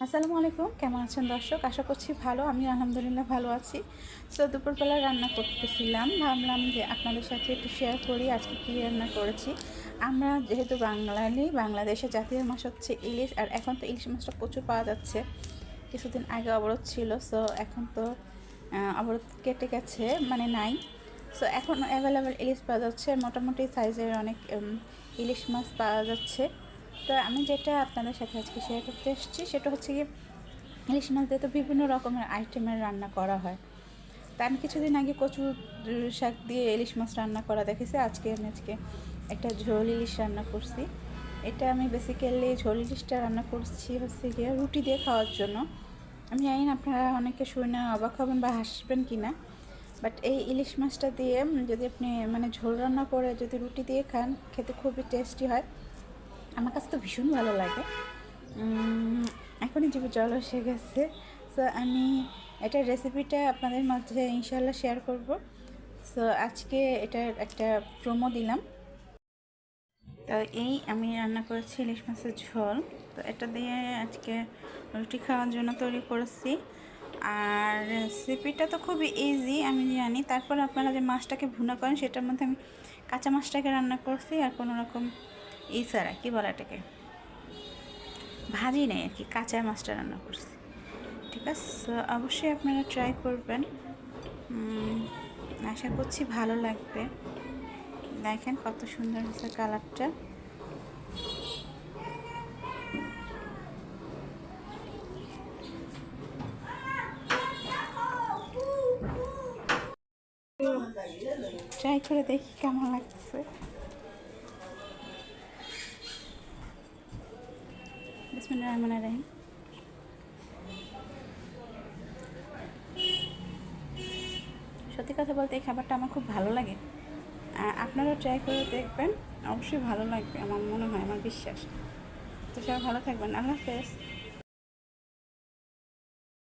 আসসালামু আলাইকুম, কেমন আছেন দর্শক? আশা করছি ভালো। আমি আলহামদুলিল্লাহ ভালো আছি। সো দুপুরবেলা রান্না করতেছিলাম, ভাবলাম যে আপনাদের সাথে একটু শেয়ার করি আজকে কী রান্না করেছি। আমরা যেহেতু বাঙালি, বাংলাদেশের জাতীয় মাছ হচ্ছে ইলিশ, আর এখন তো ইলিশ মাছটা প্রচুর পাওয়া যাচ্ছে। কিছুদিন আগে অবরোধ ছিল, সো এখন তো অবরোধ কেটে গেছে, মানে নাই। সো এখন অ্যাভেলেবেল ইলিশ পাওয়া যাচ্ছে, মোটামুটি সাইজের অনেক ইলিশ মাছ পাওয়া যাচ্ছে। তো আমি যেটা আপনাদের সাথে আজকে শেয়ার করতে এসেছি সেটা হচ্ছে কি, ইলিশ মাছ দিয়ে তো বিভিন্ন রকমের আইটেমের রান্না করা হয়। তা আমি কিছুদিন আগে কচু শাক দিয়ে ইলিশ মাছ রান্না করা দেখেছি। আজকে একটা ঝোল ইলিশ রান্না করছি। এটা আমি বেসিক্যালি ঝোল ইলিশটা রান্না করছি হচ্ছে গিয়ে রুটি দিয়ে খাওয়ার জন্য। আমি জানি না আপনারা অনেকে শুনে অবাক হবেন বা হাসবেন কি না, বাট এই ইলিশ মাছটা দিয়ে যদি আপনি মানে ঝোল রান্না করে যদি রুটি দিয়ে খান, খেতে খুবই টেস্টি হয়। আমার কাছে তো ভীষণ ভালো লাগে। এখনই জিভে জল এসে গেছে। সো আমি এটার রেসিপিটা আপনাদের মাঝে ইনশাল্লাহ শেয়ার করব। সো আজকে এটার একটা প্রোমো দিলাম। তো এই আমি রান্না করেছি ইলিশ মাছের ঝোল। তো এটা দিয়ে আজকে রুটি খাওয়ার জন্য তৈরি করেছি। আর রেসিপিটা তো খুবই ইজি আমি জানি, তারপর আপনারা যে মাছটাকে ভুনা করেন সেটার মধ্যে আমি কাঁচা মাছটাকে রান্না করছি, আর কোনো রকম ছাড়া কী বলে এটাকে, ভাজি নেই আর কি, কাঁচা মাছটা রান্না করছি। ঠিক আছে, তো অবশ্যই আপনারা ট্রাই করবেন, আশা করছি ভালো লাগবে। দেখেন কত সুন্দর হচ্ছে কালারটা। ট্রাই করে দেখি কেমন লাগছে। বিসমিল্লাহির রহমানির রহিম। সত্যি কথা বলতে এই খাবারটা আমার খুব ভালো লাগে। আপনারাও ট্রাই করে দেখবেন, অবশ্যই ভালো লাগবে আমার মনে হয়, আমার বিশ্বাস। তো সবাই ভালো থাকবেন, আল্লাহ হাফেজ।